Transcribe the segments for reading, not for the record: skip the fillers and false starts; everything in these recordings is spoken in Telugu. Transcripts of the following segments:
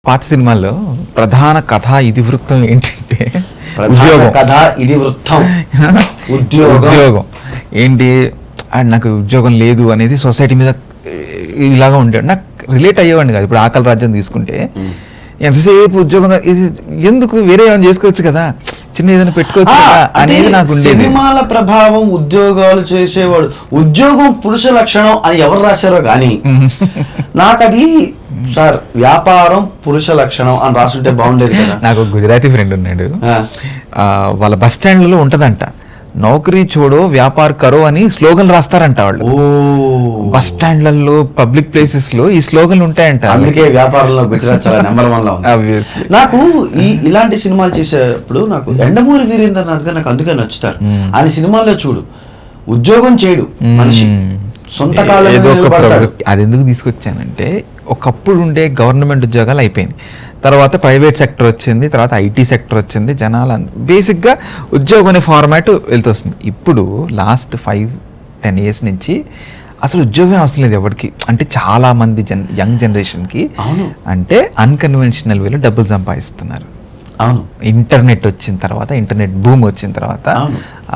పాత సినిమాల్లో ప్రధాన కథా ఇతివృత్తం ఏంటంటే ఉద్యోగం ఏంటి, నాకు ఉద్యోగం లేదు అనేది సొసైటీ మీద ఇలాగా ఉండేవాడు. నాకు రిలేట్ అయ్యేవాడిని కాదు. ఇప్పుడు ఆకలి రాజ్యం తీసుకుంటే ఎంతసేపు ఉద్యోగం, ఇది ఎందుకు, వేరే ఏమైనా చేసుకోవచ్చు కదా, చిన్న ఏదైనా పెట్టుకోవచ్చు కదా అనేది నాకు ఉండేది. సినిమాల ప్రభావం ఉద్యోగాలు చేసేవాడు, ఉద్యోగం పురుష లక్షణం అని ఎవరు రాశారో కానీ నాకు అది సార్ వ్యాపారం పురుష లక్షణం అని రాసుంటే బాగుండేది కదా. నాకు గుజరాతీ ఫ్రెండ్ ఉన్నాడు, వాళ్ళ బస్ స్టాండ్లలో ఉంటదంట, నౌకరీ చూడో వ్యాపార కరో అని స్లోగన్ రాస్తారంట వాళ్ళు. బస్ స్టాండ్లలో పబ్లిక్ ప్లేసెస్ లో ఈ స్లోగన్ ఉంటాయంట. అందుకే వ్యాపారంలో గుజరాత్ చాలా నెంబర్ 1 లో ఉంది. నాకు ఇలాంటి సినిమాలు చేసేప్పుడు నాకు యండమూరి వీరేంద్రనాథ్ గారు నాకు అందుకే నచ్చుతారు. ఆయన సినిమాల్లో చూడు, ఉద్యోగం చేయడు మనిషి, సొంత అది ఎందుకు తీసుకొచ్చానంటే, ఒకప్పుడు ఉండే గవర్నమెంట్ ఉద్యోగాలు అయిపోయింది, తర్వాత ప్రైవేట్ సెక్టర్ వచ్చింది, తర్వాత ఐటీ సెక్టర్ వచ్చింది, జనాలు బేసిక్గా ఉద్యోగం అనే ఫార్మాట్ వెళ్తొస్తుంది. ఇప్పుడు లాస్ట్ 5-10 years నుంచి అసలు ఉద్యోగం అవసరం లేదు ఎవరికి. అంటే చాలా మంది యంగ్ జనరేషన్కి అంటే అన్కన్వెన్షనల్ వేలో డబ్బులు సంపాదిస్తున్నారు. అవును, ఇంటర్నెట్ వచ్చిన తర్వాత, ఇంటర్నెట్ బూమ్ వచ్చిన తర్వాత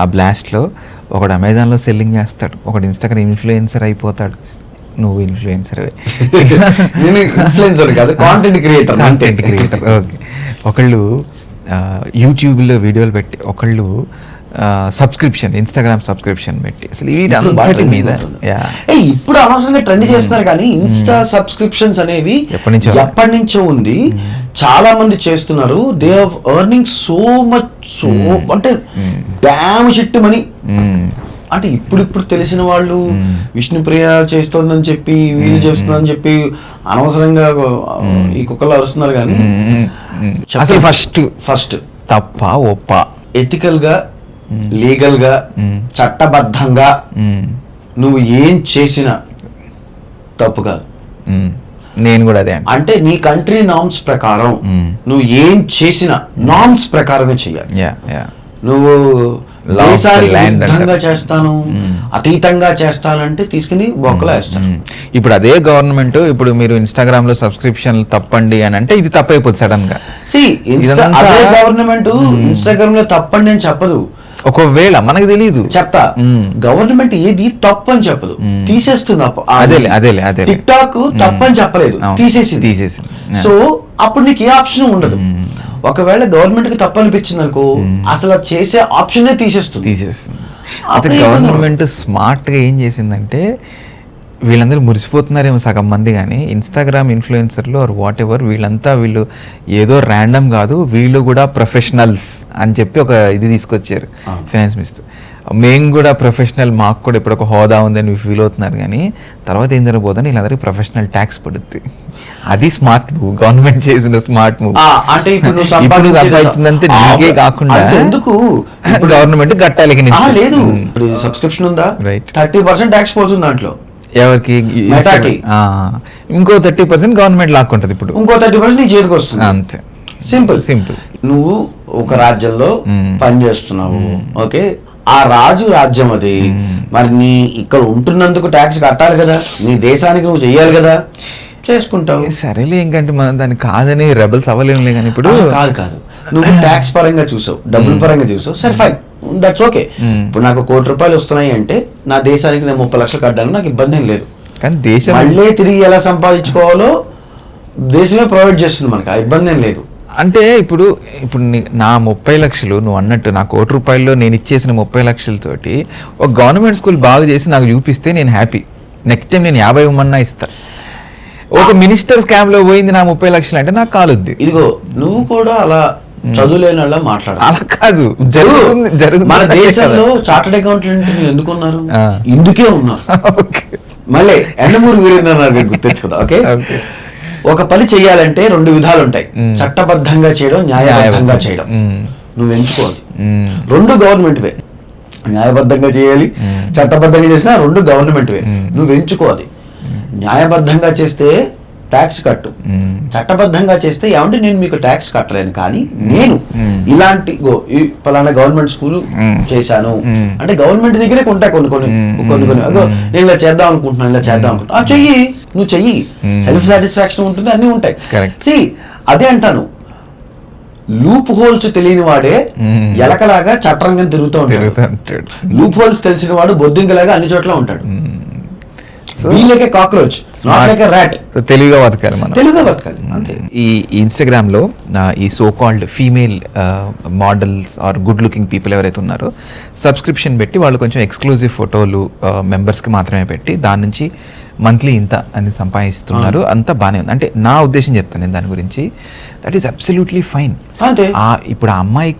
ఆ బ్లాస్ట్లో ఒకడు అమెజాన్లో సెల్లింగ్ చేస్తాడు, ఒకడు ఇన్స్టాగ్రామ్ ఇన్ఫ్లుయెన్సర్ అయిపోతాడు. నువ్వు ఇన్ఫ్లుయెన్సర్ కాంటెంట్ క్రియేటర్ ఓకే. ఒకళ్ళు యూట్యూబ్లో వీడియోలు పెట్టి, ఒకళ్ళు సబ్స్క్రిప్షన్, ఇన్స్టాగ్రామ్ సబ్స్క్రిప్షన్ పెట్టి, అసలు వీటి మీద ఇప్పుడు అనవసరంగా ట్రెండ్ చేస్తున్నారు. కానీ ఇన్స్టా సబ్స్క్రిప్షన్స్ అనేవి ఎప్పటి నుంచో ఉంది, చాలా మంది చేస్తున్నారు. They are earning so much, so అంటే డామ్ షిట్ మనీ. అంటే ఇప్పుడు తెలిసిన వాళ్ళు విష్ణుప్రియ చేస్తోందని చెప్పి, వీళ్ళు చేస్తుందని చెప్పి అనవసరంగా ఈ కుక్కలు అరుస్తున్నారు. కానీ అసలు ఫస్ట్ తప్ప ఒప్ప, ఎథికల్ గా, లీగల్ గా, చట్టబద్ధంగా నువ్వు ఏం చేసినా తప్పు కాదు. నేను కూడా అదే అంటే నీ కంట్రీ నార్మ్స్ ప్రకారం నువ్వు ఏం చేసినా నార్మ్స్ ప్రకారమే చెయ్యాలి. నువ్వు చేస్తాను, అతీతంగా చేస్తానంటే తీసుకుని బొక్కలో వేస్తాను. ఇప్పుడు అదే గవర్నమెంట్, ఇప్పుడు మీరు ఇన్స్టాగ్రామ్ లో సబ్స్క్రిప్షన్ తప్పండి అని అంటే ఇది తప్పైపోతుంది సడన్ గా. అదే గవర్నమెంట్ ఇన్స్టాగ్రామ్ లో తప్పండి అని చెప్పదు. ఒకవేళ మనకు తెలియదు, చెప్తా, గవర్నమెంట్ ఏది తప్పు అని చెప్పదు, తీసేస్తుంది. అదే టిక్ టాక్ తప్పని చెప్పలేదు, తీసేసింది. సో అప్పుడు నీకు ఏ ఆప్షన్ ఉండదు. ఒకవేళ గవర్నమెంట్ కి తప్పు అనిపించింది అనుకో, అసలు చేసే ఆప్షన్ తీసేస్తుంది. అయితే గవర్నమెంట్ స్మార్ట్ గా ఏం చేసిందంటే, వీళ్ళందరూ మురిసిపోతున్నారేమో సగం మంది, కానీ ఇన్స్టాగ్రామ్ ఇన్ఫ్లుయెన్సర్లు ఆర్ వాట్ ఎవర్ వీళ్ళు ఏదో ర్యాండమ్ కాదు, వీళ్ళు కూడా ప్రొఫెషనల్స్ అని చెప్పి ఒక ఇది తీసుకొచ్చారు ఫైనాన్స్ మినిస్టర్. మేము కూడా ప్రొఫెషనల్, మాకు కూడా ఇప్పుడు ఒక హోదా ఉందని ఫీల్ అవుతున్నారు. కానీ తర్వాత ఏం జరగబోదని వీళ్ళందరికీ ప్రొఫెషనల్ ట్యాక్స్ పడుతుంది. అది స్మార్ట్ మూవ్, గవర్నమెంట్ చేసిన స్మార్ట్ మూవ్. అంటే ఇప్పుడు సంపాదించిందంటే నీకే కాకుండా ఎందుకు గవర్నమెంట్ కట్టాలి. లేదు, సబ్స్క్రిప్షన్ ఉందా, 30% ట్యాక్స్ పోతుంది దాంట్లో. ఎవరికి? ఇంకో 30% గవర్నమెంట్ లాక్కుంటది. ఇప్పుడు ఇంకో 30% నీ చేతికి వస్తుంది. అంతే, సింపుల్. నువ్వు ఒక రాజ్యంలో పని చేస్తున్నావు, ఓకే, ఆ రాజ్యం అది, మరి నీ ఇక్కడ ఉంటున్నందుకు ట్యాక్స్ కట్టాలి కదా, నీ దేశానికి నువ్వు చెయ్యాలి కదా, చేసుకుంటావు. సరేలే, ఇంకంటే మనం దాన్ని కాదని రెబల్స్ అవ్వలేములే. కానీ ఇప్పుడు కాదు, నువ్వు ట్యాక్స్ పరంగా చూసావు, డబ్బుల పరంగా చూసావు, సరే ఫైన్, దట్స్ ఓకే. ఇప్పుడు నాకు 1 కోటి రూపాయలు వస్తున్నాయి అంటే నా దేశానికి నేను 30 లక్షలు కట్టాను, నాకు ఇబ్బంది ఏం లేదు. కానీ దేశం మళ్ళీ తిరిగి ఎలా సంపాదించుకోవాలో దేశమే ప్రొవైడ్ చేస్తుంది మనకు, ఆ ఇబ్బంది ఏం లేదు. అంటే ఇప్పుడు నా 30 లక్షలు నువ్వు అన్నట్టు, నా 1 కోటి రూపాయల్లో నేను ఇచ్చేసిన 30 లక్షలతోటి ఒక గవర్నమెంట్ స్కూల్ బాగా చేసి నాకు చూపిస్తే నేను హ్యాపీ. నెక్స్ట్ టైం నేను 50 ఇవ్వమన్నా ఇస్తా. ఒక మినిస్టర్ స్కామ్ లో పోయింది నా 30 లక్షలు అంటే నాకు కాలుద్ది. ఇదిగో నువ్వు కూడా అలా చదువులేని వాళ్ళ మాట్లాడాలి. అలా కాదు, జరుగుతుంది. మన దేశంలో చార్టెడ్ అకౌంటెంట్ ఎందుకున్నారు? ఇందుకే ఉన్నారు. మళ్ళీ యండమూరి వీరేంద్రనాథ్ గారు గుర్తించుకుందా. ఓకే, ఒక పని చెయ్యాలంటే 2 విధాలు ఉంటాయి, చట్టబద్ధంగా చేయడం, న్యాయబద్ధంగా చేయడం. నువ్వు ఎంచుకోవాలి. 2 గవర్నమెంట్ వే, న్యాయబద్ధంగా చేయాలి, చట్టబద్ధంగా చేసినా 2 గవర్నమెంట్ వే. నువ్వు ఎంచుకోవాలి. న్యాయబద్ధంగా చేస్తే ట్యాక్స్ కట్టు. చట్టబద్ధంగా చేస్తే ఏమంటే నేను మీకు ట్యాక్స్ కట్టలేను, కానీ నేను ఇలాంటి పలానా గవర్నమెంట్ స్కూల్ చేశాను అంటే గవర్నమెంట్ దగ్గరే ఉంటాయి కొన్ని నేను ఇలా చేద్దాం అనుకుంటున్నాను, ఇలా చేద్దాం అనుకుంటున్నా, చెయ్యి, నువ్వు చెయ్యి, సెల్ఫ్ సాటిస్ఫాక్షన్ ఉంటుంది, అన్నీ ఉంటాయి. అదే అంటాను, లూప్ హోల్స్ తెలియని వాడే ఎలకలాగా చట్టరంగం తిరుగుతూ ఉంటాడు, లూప్ హోల్స్ తెలిసిన వాడు బొద్దింకలాగా అన్ని చోట్ల ఉంటాడు. Cockroach rat. తెలివిగా బతకాలి మనం, తెలుగుగా బతకాలి అంతే. ఈ ఇన్స్టాగ్రామ్ లో ఈ so called female models are good looking people ఎవరైతే ఉన్నారో సబ్స్క్రిప్షన్ పెట్టి వాళ్ళు కొంచెం ఎక్స్క్లూజివ్ ఫోటోలు మెంబర్స్కి మాత్రమే పెట్టి దాని నుంచి మంత్లీ ఇంత అని సంపాదిస్తున్నారు. అంతా బాగానే ఉంది. అంటే నా ఉద్దేశం చెప్తాను నేను దాని గురించి, దట్ ఈస్ అబ్సల్యూట్లీ ఫైన్. ఇప్పుడు ఆ అమ్మాయి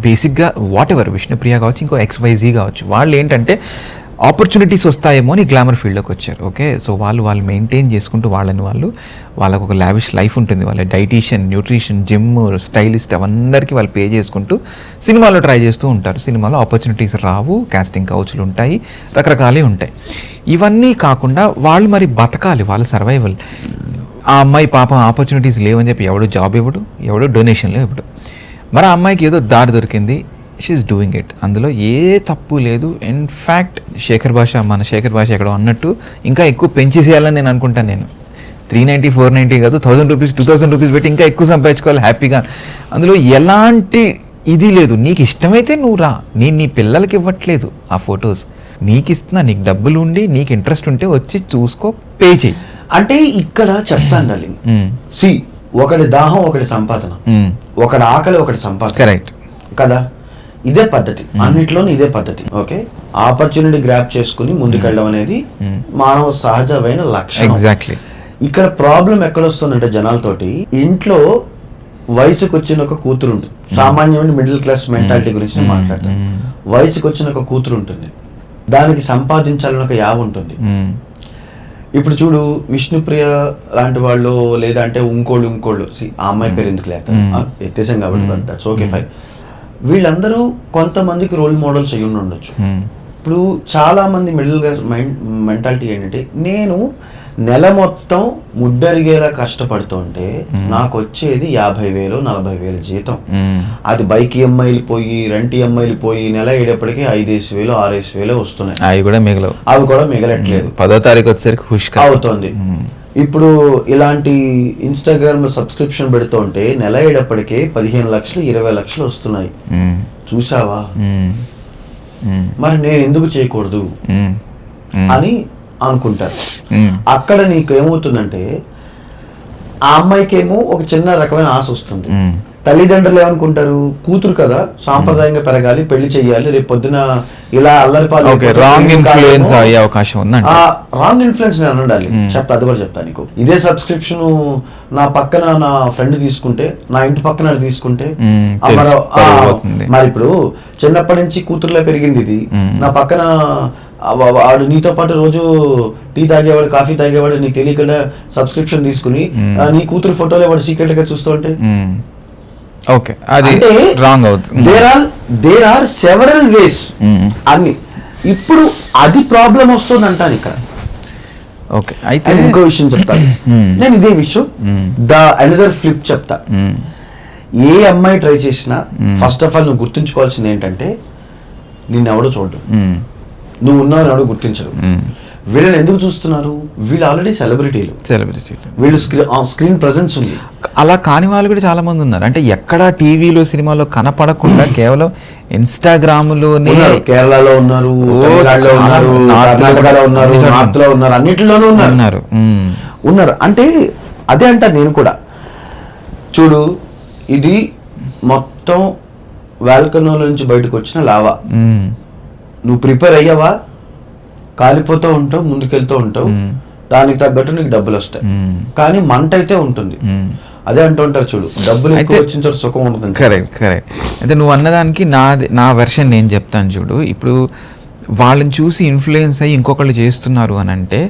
బేసిక్గా వాట్ ఎవర్ విష్ణుప్రియ కావచ్చు, ఇంకో XYZ కావచ్చు, వాళ్ళు ఏంటంటే ఆపర్చునిటీస్ వస్తాయేమో అని గ్లామర్ ఫీల్డ్లోకి వచ్చారు. ఓకే, సో వాళ్ళు మెయింటైన్ చేసుకుంటూ వాళ్ళకు ఒక లావిష్ లైఫ్ ఉంటుంది. వాళ్ళ డైటీషియన్, న్యూట్రిషన్, జిమ్, స్టైలిస్ట్ అవన్నీ వాళ్ళు పే చేసుకుంటూ సినిమాలో ట్రై చేస్తూ ఉంటారు. సినిమాలో ఆపర్చునిటీస్ రావు, కాస్టింగ్ కౌచ్లు ఉంటాయి, రకరకాలే ఉంటాయి. ఇవన్నీ కాకుండా వాళ్ళు మరి బతకాలి, వాళ్ళ సర్వైవల్. ఆ అమ్మాయి పాపం ఆపర్చునిటీస్ లేవని చెప్పి ఎవడు జాబ్ ఇవ్వడు, ఎవడు డొనేషన్లు ఇవ్వడు. మరి ఆ అమ్మాయికి ఏదో దారి దొరికింది, షీఈస్ డూయింగ్ ఇట్, అందులో ఏ తప్పు లేదు. ఇన్ఫ్యాక్ట్ మన శేఖర్ భాష ఎక్కడో అన్నట్టు ఇంకా ఎక్కువ పెంచేసేయాలని నేను అనుకుంటాను. నేను 390, 490 కాదు, 1000 రూపీస్, 2000 రూపీస్ పెట్టి ఇంకా ఎక్కువ సంపాదించుకోవాలి హ్యాపీగా. అందులో ఎలాంటి ఇది లేదు. నీకు ఇష్టమైతే నువ్వు రా, నేను నీ పిల్లలకి ఇవ్వట్లేదు ఆ ఫొటోస్, నీకు ఇస్తున్నా. నీకు డబ్బులు ఉండి నీకు ఇంట్రెస్ట్ ఉంటే వచ్చి చూసుకో, పే చేయి. అంటే ఇక్కడ చెప్తాను డార్లింగ్, ఒకటి దాహం ఒకటి సంపాదన, ఒకటి ఆకలి ఒకటి సంపాదన. కరెక్ట్ కదా, ఇదే పద్ధతి, అన్నిట్లోనూ ఇదే పద్ధతి. ఓకే, ఆపర్చునిటీ గ్రాప్ చేసుకుని ముందుకెళ్ళడం అనేది మానవ సహజమైన లక్షణం. ఎగ్జాక్ట్లీ. ఇక్కడ ప్రాబ్లం ఎక్కడొస్తుందంటే జనాలతోటి, ఇంట్లో వయసుకు వచ్చిన ఒక కూతురు ఉంటుంది, సామాన్యమైన మిడిల్ క్లాస్ మెంటాలిటీ గురించి మాట్లాడతాను. వయసుకు వచ్చిన ఒక కూతురు ఉంటుంది, దానికి సంపాదించాలని ఒక యావ ఉంటుంది. ఇప్పుడు చూడు, విష్ణుప్రియ లాంటి వాళ్ళు లేదా అంటే ఇంకోళ్ళు ఆ అమ్మాయి పేరు ఎందుకు లేక ఎత్తేసాం కాబట్టి దట్స్ ఓకే ఫైన్. వీళ్ళందరూ కొంతమందికి రోల్ మోడల్స్ అయ్యి ఉండొచ్చు. ఇప్పుడు చాలా మంది మిడిల్ క్లాస్ మెంటాలిటీ ఏంటంటే, నేను నెల మొత్తం ముద్దరిగేలా కష్టపడుతుంటే నాకు వచ్చేది 50,000, 40,000 జీతం. అది బైక్ EMIలు పోయి, రెంట్ EMIలు పోయి, నెల అయ్యేటప్పటికి 5,000, 6,000 వస్తున్నాయి. అవి కూడా మిగలట్లేదు. 10వ తారీఖు వచ్చేసరికి ఖుష్ అవుతుంది. ఇప్పుడు ఇలాంటి ఇన్స్టాగ్రామ్ లో సబ్స్క్రిప్షన్ పెడుతుంటే నెల అయ్యేటప్పటికే 15 లక్షలు, 20 లక్షలు వస్తున్నాయి. చూసావా, మరి నేను ఎందుకు చేయకూడదు అని అనుకుంటారు. అక్కడ నీకు ఏమవుతుందంటే, ఆ అమ్మాయికేమో ఒక చిన్న రకమైన ఆశ వస్తుంది. తల్లిదండ్రులు ఏమనుకుంటారు, కూతురు కదా సాంప్రదాయంగా పెరగాలి, పెళ్లి చెయ్యాలి, రేపు పొద్దున ఇలా అల్లరిపాలు రాంగ్ ఇన్ఫ్లుయెన్స్ అయ్యే అవకాశం ఉంది. రాంగ్ ఇన్ఫ్లుయెన్స్ నేను ఉండాలి చెప్తా, అది కూడా చెప్తా నీకు. ఇదే సబ్స్క్రిప్షన్ నా పక్కన నా ఫ్రెండ్ తీసుకుంటే, నా ఇంటి పక్కన తీసుకుంటే, మరి ఇప్పుడు చిన్నప్పటి నుంచి కూతురులో పెరిగింది ఇది, నా పక్కన వాడు నీతో పాటు రోజు టీ తాగేవాడు, కాఫీ తాగేవాడు, నీకు తెలియకుండా సబ్స్క్రిప్షన్ తీసుకుని నీ కూతురు ఫోటోలు వాడు సీక్రెట్ గా చూస్తూ ఉంటే ఓకే, అది రాంగ్ అవుతుంది. దేర్ ఆర్ సెవరల్ వేస్ అన్ని. ఇప్పుడు అది ప్రాబ్లం వస్తుంది అంటాను ఇక్కడ. ఓకే, అయితే ఇంకో విషయం చెప్తాను నేను, ఇదే విషయం అనదర్ ఫ్లిప్ చెప్తా. ఏ అమ్మాయి ట్రై చేసినా ఫస్ట్ ఆఫ్ ఆల్ నువ్వు గుర్తుంచుకోవాల్సింది ఏంటంటే, నిన్నెవడో చూడడం, నువ్వు ఉన్నావు ఎవడో గుర్తించరు. వీళ్ళని ఎందుకు చూస్తున్నారు, వీళ్ళు ఆల్రెడీ సెలబ్రిటీలు, వీళ్ళు స్క్రీన్ ప్రెజెన్స్ ఉంది. అలా కాని వాళ్ళు కూడా చాలా మంది ఉన్నారు. అంటే ఎక్కడ టీవీలో, సినిమాలో కనపడకుండా కేవలం ఇన్స్టాగ్రామ్ లోనే, కేరళలో ఉన్నారు, నార్త్ లో ఉన్నారు, అన్నిటిలోనూ ఉన్నారు. అంటే అదే అంటారు నేను కూడా. చూడు, ఇది మొత్తం వాల్కనోలో నుంచి బయటకు వచ్చిన లావా. నువ్వు ప్రిపేర్ అయ్యావా, కాలిపోతూ ఉంటావు, ముందుకెళ్తూ ఉంటావు, దానికి తగ్గట్టు నీకు డబ్బులు వస్తాయి, కానీ మంట అయితే ఉంటుంది. అదే అంటూ ఉంటారు చూడు, డబ్బులు ఎక్కువ వచ్చిన చోట సుఖం ఉంటుంది. కరెక్ట్. అయితే నువ్వు అన్నదానికి నా వెర్షన్ నేను చెప్తాను చూడు. ఇప్పుడు వాళ్ళని చూసి ఇన్ఫ్లుయెన్స్ అయ్యి ఇంకొకళ్ళు చేస్తున్నారు అని అంటే,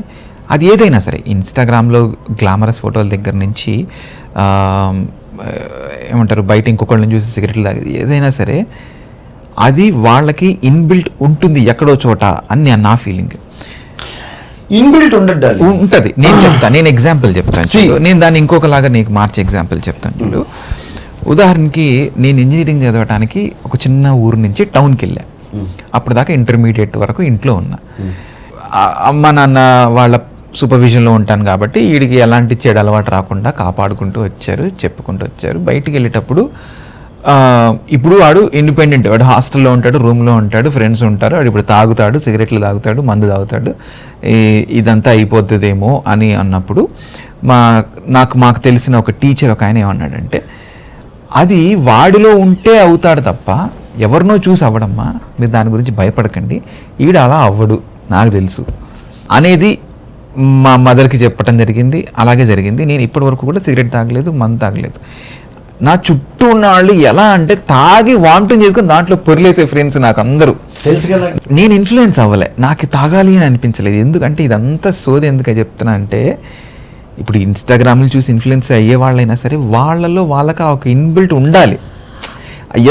అది ఏదైనా సరే, ఇన్స్టాగ్రామ్లో గ్లామరస్ ఫోటోల దగ్గర నుంచి ఏమంటారు, బయట ఇంకొకళ్ళని చూసి సిగరెట్లు తాగేది, ఏదైనా సరే అది వాళ్ళకి ఇన్బిల్ట్ ఉంటుంది ఎక్కడో చోట అని నా ఫీలింగ్. ఇన్బిల్ట్ ఉండాలి. ఉంటది. నేను చెప్తాను, నేను ఎగ్జాంపుల్ చెప్తాను చూడు. నేను దాన్ని ఇంకొకలాగా నీకు మార్చి ఎగ్జాంపుల్ చెప్తాను చూడు. ఉదాహరణకి నేను ఇంజనీరింగ్ చదవడానికి ఒక చిన్న ఊరు నుంచి టౌన్కి వెళ్ళా. అప్పుడు దాకా ఇంటర్మీడియట్ వరకు ఇంట్లో ఉన్నా. అమ్మ నాన్న వాళ్ళ సూపర్విజన్లో ఉంటాను కాబట్టి వీడికి ఎలాంటి చెడు అలవాటు రాకుండా కాపాడుకుంటూ వచ్చారు, చెప్పుకుంటూ వచ్చారు. బయటికి వెళ్ళేటప్పుడు ఇప్పుడు వాడు ఇండిపెండెంట్, వాడు హాస్టల్లో ఉంటాడు, రూమ్లో ఉంటాడు, ఫ్రెండ్స్ ఉంటారు, వాడు ఇప్పుడు తాగుతాడు, సిగరెట్లు తాగుతాడు, మందు తాగుతాడు, ఇదంతా అయిపోతుందేమో అని అన్నప్పుడు మాకు తెలిసిన ఒక టీచర్ ఒక ఆయన ఏమన్నాడంటే, అది వాడిలో ఉంటే అవుతాడు తప్ప ఎవరినో చూసి అవ్వడమ్మా, మీరు దాని గురించి భయపడకండి, ఈడ అలా అవ్వడు నాకు తెలుసు అనేది మా మదర్కి చెప్పడం జరిగింది. అలాగే జరిగింది. నేను ఇప్పటి వరకు కూడా సిగరెట్ తాగలేదు, మందు తాగలేదు. నా చుట్టూ ఉన్న వాళ్ళు ఎలా అంటే తాగి వామిటింగ్ చేసుకుని దాంట్లో పొరిలేసే ఫ్రెండ్స్ నాకు అందరూ తెలుసు కదా. నేను ఇన్ఫ్లుయెన్స్ అవ్వలే, నాకు తాగాలి అని అనిపించలేదు. ఎందుకంటే ఇదంతా సోది ఎందుకు చెప్తున్నా అంటే, ఇప్పుడు ఇన్స్టాగ్రామ్లు చూసి ఇన్ఫ్లుయెన్స్ అయ్యే వాళ్ళైనా సరే వాళ్ళలో వాళ్ళకి ఒక ఇన్బిల్ట్ ఉండాలి,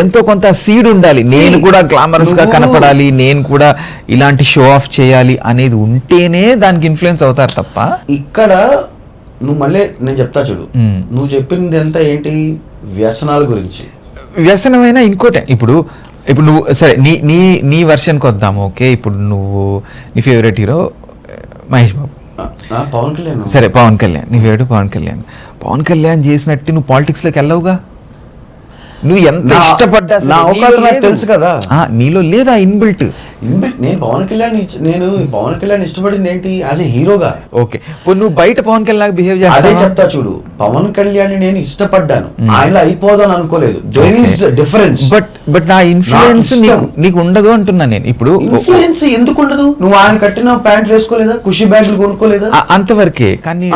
ఎంతో కొంత సీడ్ ఉండాలి. నేను కూడా గ్లామరస్గా కనపడాలి, నేను కూడా ఇలాంటి షో ఆఫ్ చేయాలి అనేది ఉంటేనే దానికి ఇన్ఫ్లుయెన్స్ అవుతారు తప్ప. ఇక్కడ నువ్వు మళ్ళీ నేను చెప్తా చూడు, నువ్వు చెప్పింది అంతా ఏంటి, వ్యసనాల గురించి. వ్యసనమైనా ఇంకోటే, ఇప్పుడు నువ్వు సరే నీ వర్షన్కి వద్దాము. ఓకే, ఇప్పుడు నువ్వు నీ ఫేవరెట్ హీరో మహేష్ బాబు, పవన్ కళ్యాణ్. సరే పవన్ కళ్యాణ్ నీ ఫేవరెట్ పవన్ కళ్యాణ్ చేసినట్టు నువ్వు పాలిటిక్స్లోకి వెళ్ళవుగా. నువ్వు ఎంత ఇష్టపడ్డా తెలుసు కదా, నీలో లేదా ఇన్బిల్ట్. నేను పవన్ కళ్యాణ్ ఇష్టపడింది ఏంటి, యాజ్ ఏ హీరోగా. ఓకే, నువ్వు బయట పవన్ కళ్యాణ్ బిహేవ్ చేస్తా చెప్తా చూడు, పవన్ కళ్యాణ్ నేను ఇష్టపడ్డాను, ఆయన అయిపోదాం అనుకోలేదు. There is difference. బట్ నా ఇన్ఫ్లుయెన్స్ నీకు ఉండదు అంటున్నా నేను. ఇప్పుడు ఇన్ఫ్లుయెన్స్ ఎందుకు ఉండదు, నువ్వు ఆయన కట్టిన ప్యాంట్లు వేసుకోలేదా, ఖుషి బ్యాగులు కొనుక్కోలేదా, అంతవరకే. కానీ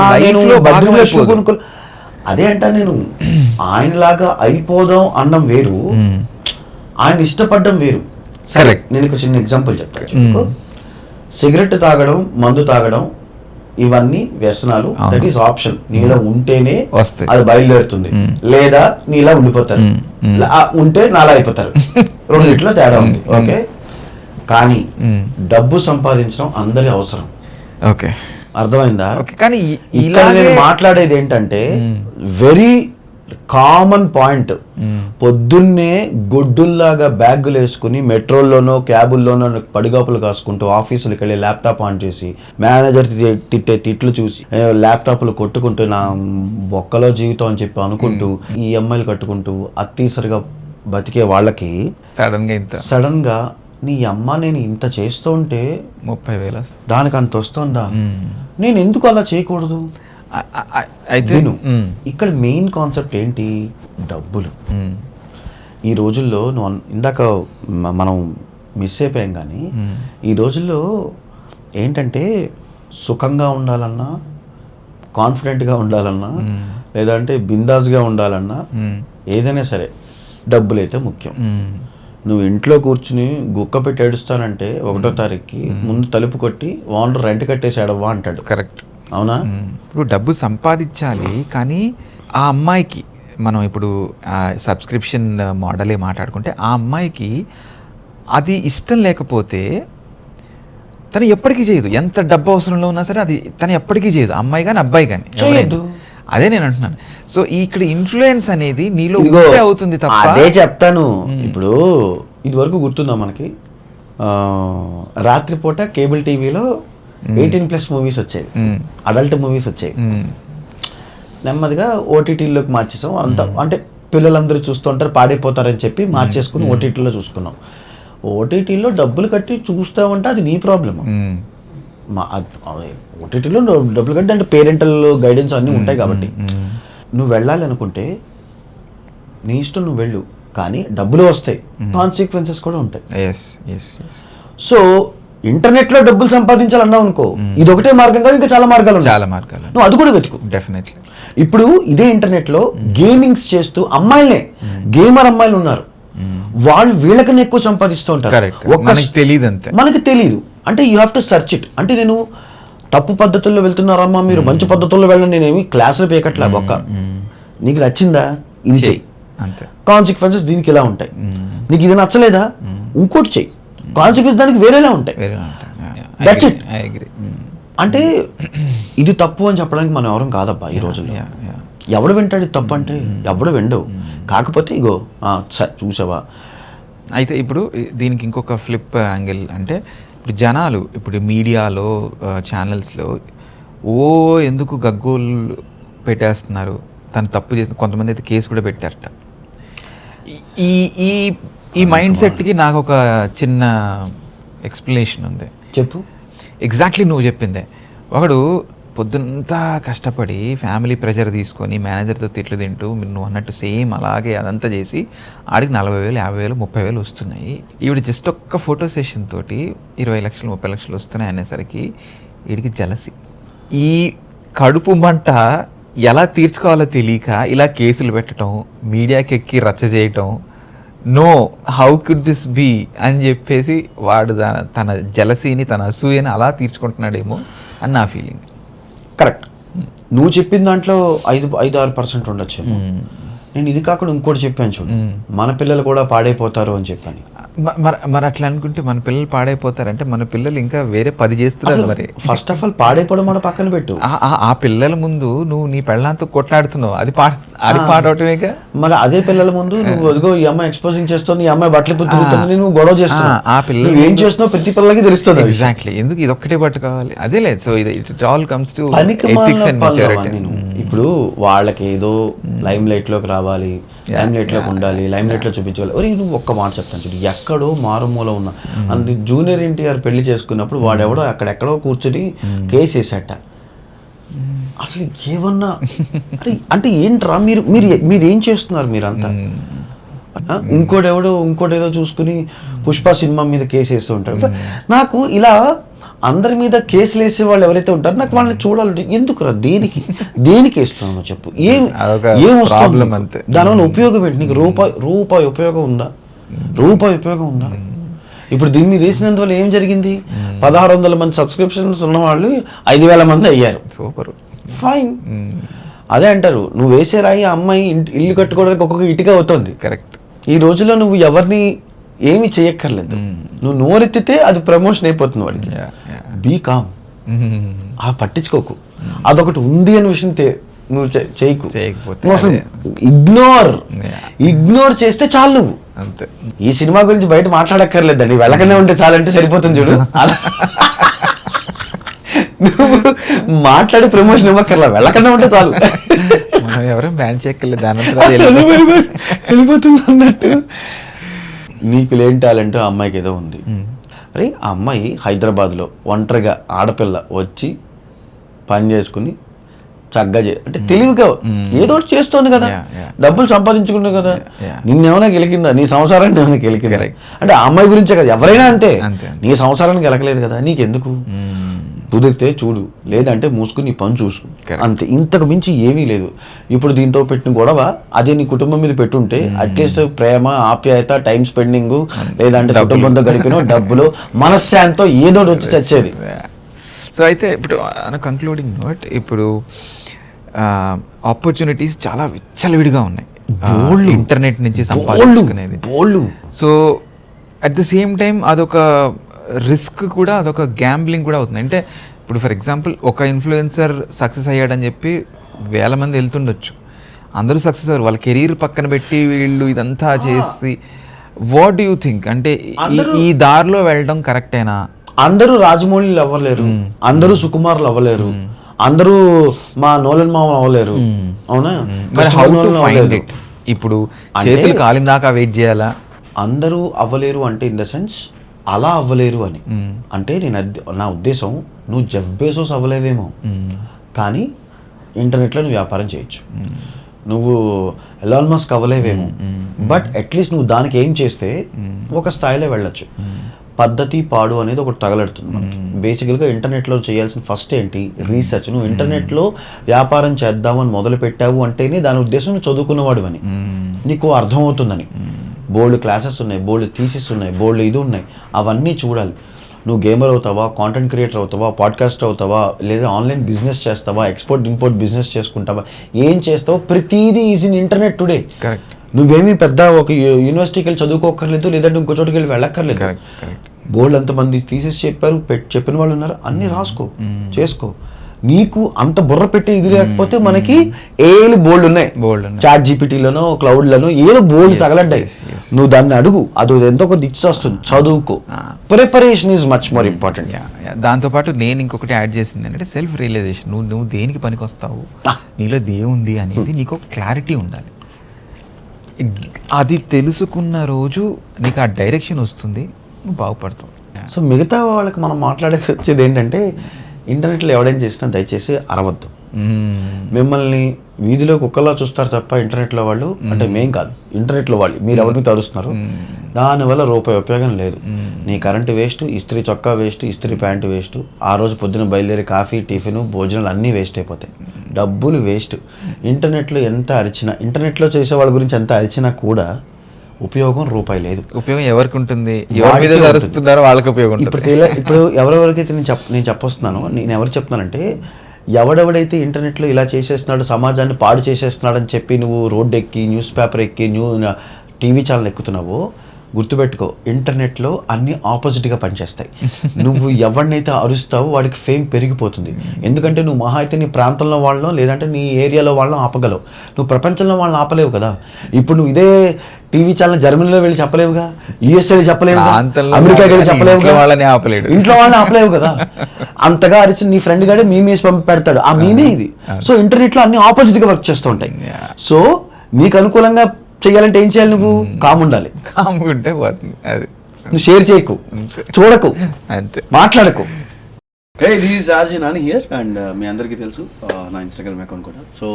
అదే అంటా నేను, ఆయనలాగా అయిపోదాం అన్నం వేరు, ఆయన ఇష్టపడ్డం వేరు. కరెక్ట్. నేను ఒక చిన్న ఎగ్జాంపుల్ చెప్తాను. సిగరెట్ తాగడం, మందు తాగడం, ఇవన్నీ వ్యసనాలు. That is option. నీలో ఉంటేనే అది బయలుదేరుతుంది, లేదా నీలా ఉండిపోతారు, ఉంటే నాలా అయిపోతారు. రెండిట్లో తేడా ఉంది. ఓకే, కానీ డబ్బు సంపాదించడం అందరి అవసరం. ఓకే, అర్థమైందా? కానీ ఇలా నేను మాట్లాడేది ఏంటంటే వెరీ కామన్ పాయింట్. పొద్దున్నే గొడ్డుల్లాగా బ్యాగులు వేసుకుని మెట్రోల్లోనో క్యాబుల్లోనో పడిగాపులు కాసుకుంటూ ఆఫీసులకు వెళ్ళి ల్యాప్టాప్ ఆన్ చేసి మేనేజర్ తిట్టే తిట్లు చూసి ల్యాప్టాప్లు కొట్టుకుంటూ నా బొక్కలో జీవితం అని చెప్పి అనుకుంటూ ఈఎంఐలు కట్టుకుంటూ అత్తీసరిగా బతికే వాళ్ళకి సడన్ గా నీ అమ్మ నేను ఇంత చేస్తూ ఉంటే 30,000 దానికి అంత వస్తుందా, నేను ఎందుకు అలా చేయకూడదు. అయితే ఇక్కడ మెయిన్ కాన్సెప్ట్ ఏంటి, డబ్బులు. ఈ రోజుల్లో ఇందాక మనం మిస్ అయిపోయాం, కానీ ఈ రోజుల్లో ఏంటంటే సుఖంగా ఉండాలన్నా, కాన్ఫిడెంట్గా ఉండాలన్నా, లేదంటే బిందాస్గా ఉండాలన్నా, ఏదైనా సరే డబ్బులైతే ముఖ్యం. నువ్వు ఇంట్లో కూర్చుని గుక్క పెట్టి ఏడుస్తానంటే 1వ తారీఖుకి ముందు తలుపు కొట్టి ఓనర్ రెంట్ కట్టేసాడవ్వా అంటాడు. కరెక్ట్, అవునా? ఇప్పుడు డబ్బు సంపాదించాలి, కానీ ఆ అమ్మాయికి మనం ఇప్పుడు సబ్స్క్రిప్షన్ మోడలే మాట్లాడుకుంటే ఆ అమ్మాయికి అది ఇష్టం లేకపోతే తను ఎప్పటికీ చేయదు. ఎంత డబ్బు అవసరంలో ఉన్నా సరే అది తను ఎప్పటికీ చేయదు, అమ్మాయి కానీ అబ్బాయి కానీ. అదే నేను అంటున్నాను. సో ఇక్కడ ఇన్ఫ్లుయెన్స్ అనేది నీలో అవుతుంది తప్ప. అదే చెప్తాను. ఇప్పుడు ఇది వరకు గుర్తుందా మనకి, రాత్రిపూట కేబుల్ టీవీలో 18+ మూవీస్ వచ్చాయి, అడల్ట్ మూవీస్ వచ్చాయి. నెమ్మదిగా ఓటీటీలోకి మార్చేసాం. అంత అంటే పిల్లలందరూ చూస్తూ ఉంటారు, పాడైపోతారని చెప్పి మార్చేసుకుని ఓటీటీలో చూసుకున్నాం. ఓటీటీలో డబ్బులు కట్టి చూస్తామంటే అది నీ ప్రాబ్లమ్. ఓటీటీలో డబ్బులు కట్టి అంటే పేరెంటల్ గైడెన్స్ అన్నీ ఉంటాయి కాబట్టి నువ్వు వెళ్ళాలి అనుకుంటే నీ ఇష్టం, నువ్వు వెళ్ళు, కానీ డబ్బులు వస్తాయి, కాన్సిక్వెన్సెస్ కూడా ఉంటాయి. సో ఇంటర్నెట్లో డబ్బులు సంపాదించాలన్నావు అనుకో, ఇది ఒకటే మార్గం కాదు, ఇంకా చాలా మార్గాలు నువ్వు అది కూడా వెతుకు. డెఫినెట్లీ. ఇప్పుడు ఇదే ఇంటర్నెట్లో గేమింగ్స్ చేస్తూ అమ్మాయిలే, గేమర్ అమ్మాయిలు ఉన్నారు, వాళ్ళు వీళ్ళకన్నా ఎక్కువ సంపాదిస్తూ ఉంటారు. మనకి తెలియదు. అంటే you have to search it. అంటే నేను తప్పు పద్ధతుల్లో వెళ్తున్నారమ్మా, మీరు మంచి పద్ధతుల్లో వెళ్ళండి, నేనేమి క్లాసులు పేకట్లా, ఒక్క నీకు నచ్చిందా ఇది చెయ్యి, కాన్సిక్వెన్సెస్ దీనికి ఇలా ఉంటాయి. నీకు ఇది నచ్చలేదా ఇంకోటి చెయ్యి, కాన్సిక్వెన్స్ దానికి వేరేలా ఉంటాయి. That's it. అంటే ఇది తప్పు అని చెప్పడానికి మనం ఎవరం కాదబ్బా ఈ రోజుల్లో. ఎవడు వింటాడు ఇది తప్పు అంటే? ఎవడు విండవు. కాకపోతే ఇగో చూసావా. అయితే ఇప్పుడు దీనికి ఇంకొక ఫ్లిప్ యాంగిల్ అంటే ఇప్పుడు జనాలు ఇప్పుడు మీడియాలో ఛానల్స్లో ఎందుకు గగ్గోలు పెట్టేస్తున్నారు, తను తప్పు చేసిన కొంతమంది అయితే కేసు కూడా పెట్టారట. ఈ ఈ ఈ మైండ్ సెట్కి నాకు ఒక చిన్న ఎక్స్ప్లెనేషన్ ఉంది. చెప్పు. ఎగ్జాక్ట్లీ నువ్వు చెప్పిందే. ఒకడు పొద్దునంతా కష్టపడి ఫ్యామిలీ ప్రెషర్ తీసుకొని మేనేజర్తో తిట్లు తింటూ నువ్వు అన్నట్టు సేమ్ అలాగే అదంతా చేసి ఆడికి 40,000 50,000 30,000 వస్తున్నాయి. ఈవిడ జస్ట్ ఒక్క ఫోటో సెషన్ తోటి 20 లక్షలు 30 లక్షలు వస్తున్నాయి అనేసరికి వీడికి జలసి. ఈ కడుపు మంట ఎలా తీర్చుకోవాలో తెలియక ఇలా కేసులు పెట్టడం, మీడియాకి ఎక్కి రచ్చ చేయటం, no how could this be అని చెప్పేసి వాడు తన జలసీని తన అసూయని అలా తీర్చుకుంటున్నాడేమో అని నా ఫీలింగ్. కరెక్ట్. నువ్వు చెప్పిన దాంట్లో 5-6% ఉండొచ్చేమో. నేను ఇది కాకుండా ఇంకోటి చెప్పాను చూడు, మన పిల్లలు కూడా పాడైపోతారు అని చెప్పాను. మరి అట్లా అనుకుంటే మన పిల్లలు పాడైపోతారంటే మన పిల్లలు ఇంకా వేరే 10 చేస్తున్నారు. మరి ఫస్ట్ ఆఫ్ ఆల్ పాడైపోవడం మన పక్కన పెట్టు. ఆ పిల్లల ముందు నువ్వు నీ పెళ్ళంతో కొట్లాడుతున్నావు, అది పాడవటమేగా. మరి అదే పిల్లల ముందు నువ్వు అదిగో ఈ అమ్మాయి ఎక్స్పోజింగ్ చేస్తుంది, ఈ అమ్మాయి బట్టలు పుత్తుకుతుంది, నువ్వు గొడవ చేస్తున్నావు. ఆ పిల్లలు ఏం చేస్తున్నావు ప్రతి పిల్లలకి తెలుస్తుంది. ఎగ్జాక్ట్లీ. ఎందుకు ఇది ఒక్కటే పట్టుకోవాలి? అదే లేదు. So it all comes to ethics and maturity. ఇప్పుడు వాళ్ళకి ఏదో లైమ్ లైట్ లోకి రావాలి, లైమ్ లైట్ లోకి ఉండాలి, లైమ్ లైట్ లో చూపించాలి. ఒరే నువ్వు ఒక్క మాట చెప్తాను చూడు, ఎక్కడో మారుమూల ఉన్న అందు జూనియర్ ఎన్టీఆర్ పెళ్లి చేసుకున్నప్పుడు వాడెవడో అక్కడెక్కడో కూర్చొని కేసు వేసాట. అసలు ఏమన్నా అంటే ఏంట్రా మీరు మీరు మీరు ఏం చేస్తున్నారు మీరంతా? ఇంకోటేదో చూసుకుని పుష్ప సినిమా మీద కేసు వేస్తూ ఉంటారు. నాకు ఇలా అందరి మీద కేసులు వేసే వాళ్ళు ఎవరైతే ఉంటారో నాకు వాళ్ళని చూడాలంటే ఎందుకురా, దేనికి వేస్తున్నావు చెప్పు. ఏం వస్తుంది దానివల్ల ఉపయోగం ఏంటి? నీకు రూపాయి ఉపయోగం ఉందా? ఇప్పుడు దీని మీద వేసినందువల్ల ఏం జరిగింది? 1,600 మంది సబ్స్క్రిప్షన్స్ ఉన్న వాళ్ళు 5,000 మంది అయ్యారు. Super, fine. అదే అంటారు, నువ్వు వేసే రాయి అమ్మాయి ఇల్లు కట్టుకోవడానికి ఒక్కొక్క ఇటుక అవుతుంది. కరెక్ట్. ఈ రోజుల్లో నువ్వు ఎవరిని ఏమి చేయక్కర్లేదు, నువ్వు నోరెత్తితే అది ప్రమోషన్ అయిపోతుంది వాడికి. బీ కామ్, పట్టించుకోకు. అదొకటి ఉంది అనే విషయం నువ్వు చేయకపోతే ఇగ్నోర్ చేస్తే చాలు. నువ్వు అంతే. ఈ సినిమా గురించి బయట మాట్లాడక్కర్లేదండి, వెళ్ళకనే ఉంటే చాలంటే సరిపోతుంది చూడు. అలా నువ్వు మాట్లాడి ప్రమోషన్ ఇవ్వక్కర్లా, వెళ్ళకనే ఉంటే చాలు. ఎవరో బ్యాన్ చేయక్కర్లేదు, వెళ్ళిపోతుంది అన్నట్టు. నీకు లేని టాలెంట్ ఆ అమ్మాయికి ఏదో ఉంది. అరే ఆ అమ్మాయి హైదరాబాద్లో ఒంటరిగా ఆడపిల్ల వచ్చి పని చేసుకుని చక్కగా అంటే తెలివిగా ఏదో ఒకటి చేస్తోంది కదా, డబ్బులు సంపాదించుకుంది కదా. నిన్నేమైనా గెలికిందా? నీ సంసారాన్ని ఏమైనా గెలికిందా? అంటే ఆ అమ్మాయి గురించే కదా, ఎవరైనా అంతే. నీ సంసారాన్ని గెలకలేదు కదా, నీకెందుకు? కుదిరితే చూడు, లేదంటే మూసుకుని నీ పని చూసు, అంతే. ఇంతకు మించి ఏమీ లేదు. ఇప్పుడు దీంతో పెట్టిన గొడవ అదే నీ కుటుంబం మీద పెట్టుంటే అట్లీస్ట్ ప్రేమ, ఆప్యాయత, టైం స్పెండింగ్, లేదంటే కుటుంబంతో గడిపిన డబ్బులు, మనశ్శాంతితో ఏదో వచ్చి చచ్చేది. సో అయితే ఇప్పుడు కంక్లూడింగ్ నోట్, ఇప్పుడు ఆపర్చునిటీస్ చాలా విచ్చలవిడిగా ఉన్నాయి ఇంటర్నెట్ నుంచి సంపాదించుకునేది. So at the same time అదొక రిస్క్ కూడా, అదొక గ్యాంబ్లింగ్ కూడా అవుతుంది. అంటే ఇప్పుడు ఫర్ ఎగ్జాంపుల్ ఒక ఇన్ఫ్లుయెన్సర్ సక్సెస్ అయ్యాడని చెప్పి 1000 మంది వెళ్తుండొచ్చు, అందరూ సక్సెస్ అయ్యారు. వాళ్ళ కెరీర్ పక్కన పెట్టి వీళ్ళు ఇదంతా చేసి, వాట్ డూ యూ థింక్? అంటే ఈ దారిలో వెళ్ళడం కరెక్టేనా? అందరూ రాజమౌళిలు అవ్వలేరు, అందరూ సుకుమార్లు అవ్వలేరు, అందరూ మా నోలన్ మామ అవ్వలేరు, అవునా? మరి హౌ టు ఫైండ్ ఇట్? ఇప్పుడు చేతులు కాలిన దాకా వెయిట్ చేయాలా? అందరూ అవ్వలేరు అంటే ఇన్ ద సెన్స్ అలా అవ్వలేరు అని. అంటే నా ఉద్దేశం, నువ్వు జెఫ్ బెజోస్ అవ్వలేవేమో కానీ ఇంటర్నెట్లో నువ్వు వ్యాపారం చేయొచ్చు. నువ్వు ఎలాన్ మస్క్ అవ్వలేవేమో, బట్ అట్లీస్ట్ నువ్వు దానికి ఏం చేస్తే ఒక స్థాయిలో వెళ్ళొచ్చు. పద్ధతి పాడు అనేది ఒకటి తగలడుతుంది మనకి. బేసికల్గా ఇంటర్నెట్లో చేయాల్సిన ఫస్ట్ ఏంటి? రీసెర్చ్. నువ్వు ఇంటర్నెట్లో వ్యాపారం చేద్దామని మొదలు పెట్టావు అంటేనే దాని ఉద్దేశం నువ్వు చదువుకున్నవాడు అని, నీకు అర్థమవుతుందని. బోల్డ్ క్లాసెస్ ఉన్నాయి, బోల్డ్ థీసిస్ ఉన్నాయి, బోల్డ్ ఇది ఉన్నాయి, అవన్నీ చూడాలి. నువ్వు గేమర్ అవుతావా, కాంటెంట్ క్రియేటర్ అవుతావా, పాడ్కాస్ట్ అవుతావా, లేదా ఆన్లైన్ బిజినెస్ చేస్తావా, ఎక్స్పోర్ట్ ఇంపోర్ట్ బిజినెస్ చేసుకుంటావా, ఏం చేస్తావో ప్రతిదీ is in internet today. Correct. నువ్వేమీ పెద్ద ఒక యూనివర్సిటీకి వెళ్ళి చదువుకోకర్లేదు, లేదంటే ఇంకో చోటుకి వెళ్ళి వెళ్ళక్కర్లేదు. బోల్డ్ అంతమంది తీసేసి చెప్పారు, చెప్పిన వాళ్ళు ఉన్నారు, అన్ని రాసుకో, చేసుకో. నీకు అంత బుర్ర పెట్టి ఇది లేకపోతే మనకి ఏలు బోల్డ్ ఉన్నాయి, చాట్ జీపీటీలోనో క్లౌడ్లోనో ఏదో బోల్డ్ తగలడ్డాయి. నువ్వు దాన్ని అడుగు, అది ఎంతో కొంత ఇచ్చి వస్తుంది, చదువుకో. Preparation is much more important. దాంతోపాటు నేను ఇంకొకటి యాడ్ చేసింది ఏంటంటే సెల్ఫ్ రియలైజేషన్. నువ్వు దేనికి పనికి వస్తావు, నీలో దేవుంది అనేది నీకు ఒక క్లారిటీ ఉండాలి. అది తెలుసుకున్న రోజు నీకు ఆ డైరెక్షన్ వస్తుంది, నువ్వు బాగుపడతావు. సో మిగతా వాళ్ళకి మనం మాట్లాడేది ఏంటంటే, ఇంటర్నెట్లో ఎవడేం చేసినా దయచేసి అరవద్దు. మిమ్మల్ని వీధిలో కుక్కలా చూస్తారు తప్ప ఇంటర్నెట్లో వాళ్ళు, అంటే మేం కాదు, ఇంటర్నెట్లో వాళ్ళు మీరు ఎవరిని తరుస్తున్నారు, దానివల్ల రూపాయి ఉపయోగం లేదు. నీ కరెంటు వేస్ట్, ఇస్త్రీ చొక్కా వేస్ట్, ఇస్త్రీ ప్యాంటు వేస్ట్, ఆ రోజు పొద్దున బయలుదేరి కాఫీ టిఫిన్ భోజనాలు అన్నీ వేస్ట్ అయిపోతాయి, డబ్బులు వేస్ట్. ఇంటర్నెట్లో ఎంత అరిచినా, ఇంటర్నెట్లో చేసే వాళ్ళ గురించి ఎంత అరిచినా కూడా ఉపయోగం రూపాయి లేదు. ఉపయోగం ఎవరికి ఉంటుంది, ఎవరి మీద అరుస్తున్నారో వాళ్ళకి ఉపయోగం. ఇప్పుడు ఎవరెవరికైతే నేను చెప్పొస్తున్నాను, నేను ఎవరికి చెప్తున్నానంటే, ఎవడెవడైతే ఇంటర్నెట్లో ఇలా చేసేస్తున్నాడు, సమాజాన్ని పాడు చేసేస్తున్నాడు అని చెప్పి నువ్వు రోడ్డు ఎక్కి, న్యూస్ పేపర్ ఎక్కి, టీవీ ఛానల్ ఎక్కుతున్నావో, గుర్తుపెట్టుకో, ఇంటర్నెట్లో అన్ని ఆపోజిట్గా పనిచేస్తాయి. నువ్వు ఎవరినైతే అరుస్తావో వాడికి ఫేమ్ పెరిగిపోతుంది. ఎందుకంటే నువ్వు మహా అయితే నీ ప్రాంతంలో వాళ్ళను, లేదంటే నీ ఏరియాలో వాళ్ళను ఆపగలవు, నువ్వు ప్రపంచంలో వాళ్ళని ఆపలేవు కదా. ఇప్పుడు నువ్వు ఇదే టీవీ ఛానల్ జర్మనీలో వెళ్ళి చెప్పలేవుగా, యూఎస్ఏ చెప్పలేవుగా, అమెరికా వెళ్ళి చెప్పలేవుగా, ఇంట్లో వాళ్ళని ఆపలేవు కదా. అంతగా అరిచి నీ ఫ్రెండ్ గాడే మీమేసి పంపి పెడతాడు, ఆ మీమే ఇది. సో ఇంటర్నెట్లో అన్ని ఆపోజిట్గా వర్క్ చేస్తూ ఉంటాయి. సో నీకు అనుకూలంగా చెయ్యాలంటే ఏం చేయాలి, నువ్వు కామ్ ఉండాలి. కాముంటే అది నువ్వు షేర్ చేయకు, చూడకు, అంతే, మాట్లాడకు. Hey, this is RJ Nani here, and మీ అందరికీ తెలుసు నా ఇన్స్టాగ్రామ్ అకౌంట్ కూడా. So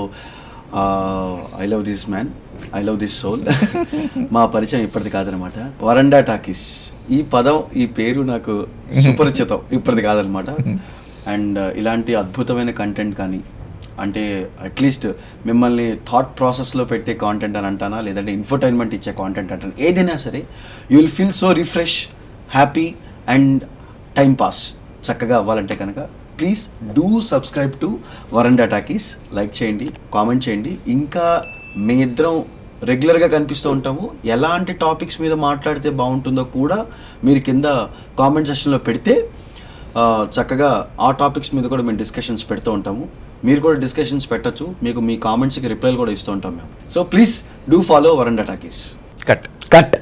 I love this man, I love this soul. మా పరిచయం ఇప్పటిది కాదనమాట. వరండా టాకీస్ ఈ పదం, ఈ పేరు నాకు సుపరిచితం, ఇప్పటిది కాదనమాట. అండ్ ఇలాంటి అద్భుతమైన కంటెంట్ కానీ, అంటే అట్లీస్ట్ మిమ్మల్ని థాట్ ప్రాసెస్లో పెట్టే కాంటెంట్ అని అంటానా, లేదంటే ఇన్ఫర్టైన్మెంట్ ఇచ్చే కాంటెంట్ అంటాను, ఏదైనా సరే you will feel so refresh, happy and time pass చక్కగా అవ్వాలంటే కనుక ప్లీజ్ డూ సబ్స్క్రైబ్ టు వరండా టాకీస్. లైక్ చేయండి, కామెంట్ చేయండి. ఇంకా మీ ఇద్దరం రెగ్యులర్గా కనిపిస్తూ ఉంటాము. ఎలాంటి టాపిక్స్ మీద మాట్లాడితే బాగుంటుందో కూడా మీరు కింద కామెంట్ సెక్షన్లో పెడితే చక్కగా ఆ టాపిక్స్ మీద కూడా మేము డిస్కషన్స్ పెడుతూ ఉంటాము. మీరు కూడా డిస్కషన్స్ పెట్టచ్చు, మీకు మీ కామెంట్స్కి రిప్లైలు కూడా ఇస్తూ ఉంటాం మేము. సో ప్లీజ్ డూ ఫాలో వరండా టాకీస్. కట్.